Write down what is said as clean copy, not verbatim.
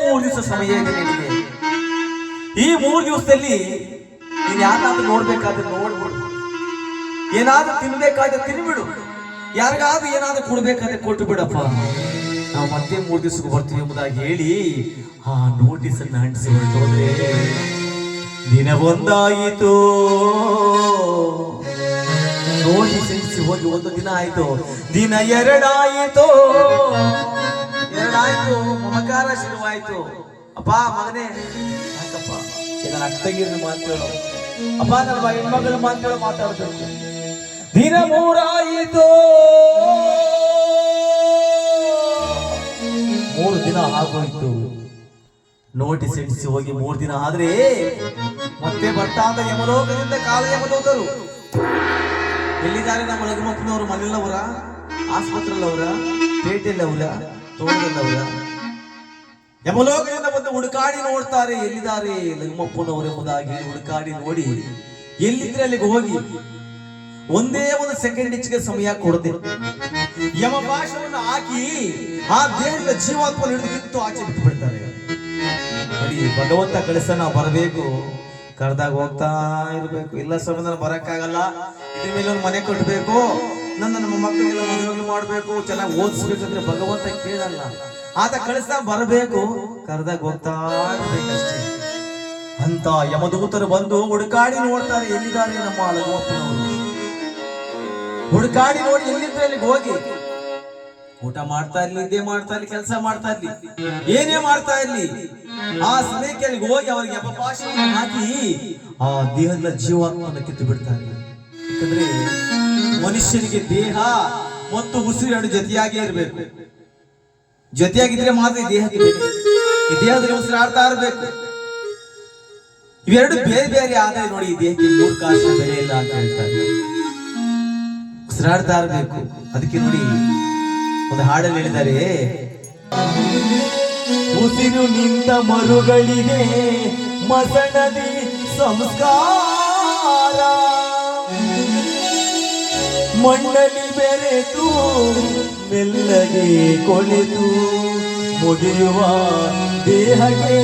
3 ದಿವಸ ಸಮಯ ಇದೆ ನಿನಗೆ. ಈ 3 ದಿವಸದಲ್ಲಿ ನೀನು ಯಾರಾದ್ರೂ ನೋಡ್ಬೇಕಾದ್ರೆ ನೋಡ್ಬಿಡು, ಏನಾದ್ರೂ ತಿನ್ಬೇಕಾದ್ರೆ ತಿನ್ಬಿಡು, ಯಾರಿಗಾದ್ರೂ ಏನಾದ್ರೂ ಕೊಡ್ಬೇಕಾದ್ರೆ ಕೊಟ್ಟು ಬಿಡಪ್ಪ. ನಾವು ಮತ್ತೆ 3 ದಿವಸಕ್ಕೆ ಬರ್ತೀವಿ ಎಂಬುದಾಗಿ ಹೇಳಿ ಆ ನೋಟಿಸ್ ಅನ್ನ ಅಂಟಿಸಿ ಹೊರಟೋದ್ರೆ ದಿನ ಒಂದಾಯಿತು. ನೋಟಿಸ್ ಅಂಟಿಸಿ ಹೋಗಿ 1 ದಿನ ಆಯ್ತು, ದಿನ 2 ಆಯಿತು, 2 ಆಯ್ತು, ಮಮಕಾರ ಶುರುವಾಯ್ತು. ಅಪ್ಪ ಮಗನೇ ಯಾಕಪ್ಪ ನನ್ನ ಅಕ್ಕಗಿರ ಮಾತೇಳು, ಅಪ್ಪ ನನ್ನ ಹೆಣ್ಮಗಳ ಮಾತೇಳು ಮಾತಾಡ್ಬೇಕು. ದಿನ 3 ಆಯಿತು, 3 ದಿನ ಆಗೋಯ್ತು. ನೋಟಿಸ್ ಅಂಟಿಸಿ ಹೋಗಿ 3 ದಿನ ಆದ್ರೆ ಮತ್ತೆ ಬರ್ತಾ ಅಂತ ಯಮಲೋಕದಿಂದ ಕಾಲ ಯಮದೂತರು. ಎಲ್ಲಿದ್ದಾರೆ ನಮ್ಮ ಲಘುಮಪ್ಪನವರು? ಮನೆಯಲ್ಲವರ, ಆಸ್ಪತ್ರೆಯಲ್ಲವರ, ಪೇಟೆಯಲ್ಲವರ, ತೋಟದಲ್ಲವರ? ಯಮಲೋಕದಿಂದ ಬಂದು ಹುಡುಕಾಡಿ ನೋಡ್ತಾರೆ ಎಲ್ಲಿದ್ದಾರೆ ಲಘುಮಪ್ಪನವರು ಎಂಬುದಾಗಿ. ಹುಡುಕಾಡಿ ನೋಡಿ ಎಲ್ಲಿದ್ರೆ ಅಲ್ಲಿಗೆ ಹೋಗಿ ಒಂದೇ 1 ಸೆಕೆಂಡ್ ಹೆಚ್ಚಿಗೆ ಸಮಯ ಕೊಡದೆ ಯಮ ಭಾಷವನ್ನು ಹಾಕಿ ಆ ದೇಹದ ಜೀವಾತ್ಮ ಹಿಡಿದು ಕಿತ್ತು ಆಚೆ ಬಿಟ್ಟು ಬಿಡ್ತಾರೆ. ನೋಡಿ, ಭಗವಂತ ಕಳಿಸನ ಬರಬೇಕು, ಕರೆದಾಗ ಹೋಗ್ತಾ ಇರ್ಬೇಕು. ಇಲ್ಲ ಸಮಯ ಬರಕ್ಕಾಗಲ್ಲ, ಇದ್ರ ಮೇಲೆ ಒಂದು ಮನೆ ಕಟ್ಟಬೇಕು, ನಮ್ಮ ಮಕ್ಕಳಿಗೆಲ್ಲ ಮದುವೆ ಮಾಡ್ಬೇಕು, ಚೆನ್ನಾಗಿ ಓದಿಸ್ಬೇಕಂದ್ರೆ ಭಗವಂತ ಕೇಳಲ್ಲ. ಆತ ಕಳಿಸ್ದಾಗ ಬರಬೇಕು, ಕರೆದಾಗ ಹೋಗ್ತಾ ಇರ್ಬೇಕಷ್ಟೇ. ಅಂತ ಯಮದೂತರು ಬಂದು ಹುಡುಕಾಡಿ ನೋಡ್ತಾರೆ ಎಲ್ಲಿದ್ದಾರೆ ನಮ್ಮ ಲಘುಮಪ್ಪನವರು. ಹುಡುಕಾಡಿ ನೋಡಿ ಎಲ್ಲಿದ್ರೆ ಅಲ್ಲಿಗೆ ಹೋಗಿ ಊಟ ಮಾಡ್ತಾ ಇರ್ಲಿ, ಇದೇ ಮಾಡ್ತಾ ಇರ್ಲಿ, ಕೆಲಸ ಮಾಡ್ತಾ ಇರ್ಲಿ, ಏನೇ ಮಾಡ್ತಾ ಇರ್ಲಿ, ಆ ಸಮಯಕ್ಕೆ ಅಲ್ಲಿಗೆ ಹೋಗಿ ಅವರಿಗೆ ಯಮಪಾಶವನ್ನು ಹಾಕಿ ಆ ದೇಹದ ಜೀವಾತ್ಮನ ಕಿತ್ತು ಬಿಡ್ತಾರೆ. ಯಾಕಂದ್ರೆ ಮನುಷ್ಯನಿಗೆ ದೇಹ ಮತ್ತು ಉಸಿರು 2 ಜೊತೆಯಾಗೇ ಇರಬೇಕು. ಜೊತೆಯಾಗಿದ್ರೆ ಮಾತ್ರ ಈ ದೇಹಕ್ಕೆ ಬೇಕು. ಈ ದೇಹದಲ್ಲಿ ಉಸಿರಾಡ್ತಾ ಇರಬೇಕು. ಇವೆರಡು ಬೇರೆ ಬೇರೆ ಆದ್ರೆ ನೋಡಿ ಈ ದೇಹಕ್ಕೆ 3 ಕಾಸಿನ ಬೆಲೆ ಇಲ್ಲ ಅಂತ ಹೇಳ್ತಾರೆ. ಉಸಿರಾಡ್ತಾ ಇರಬೇಕು. ಅದಕ್ಕೆ ನೋಡಿ ಒಂದು ಹಾಡಲ್ಲಿ ಹೇಳಿದ್ದಾರೆ, ಉಸಿರು ನಿಂತ ಮರುಗಳಿಗೆ ಮಸಣದಿ ಸಂಸ್ಕಾರ, ಮಣ್ಣಲ್ಲಿ ಬೆರೆತು ಮೆಲ್ಲಗೆ ಕೊಳೆತು ಮುಗಿಯುವ ದೇಹಕ್ಕೆ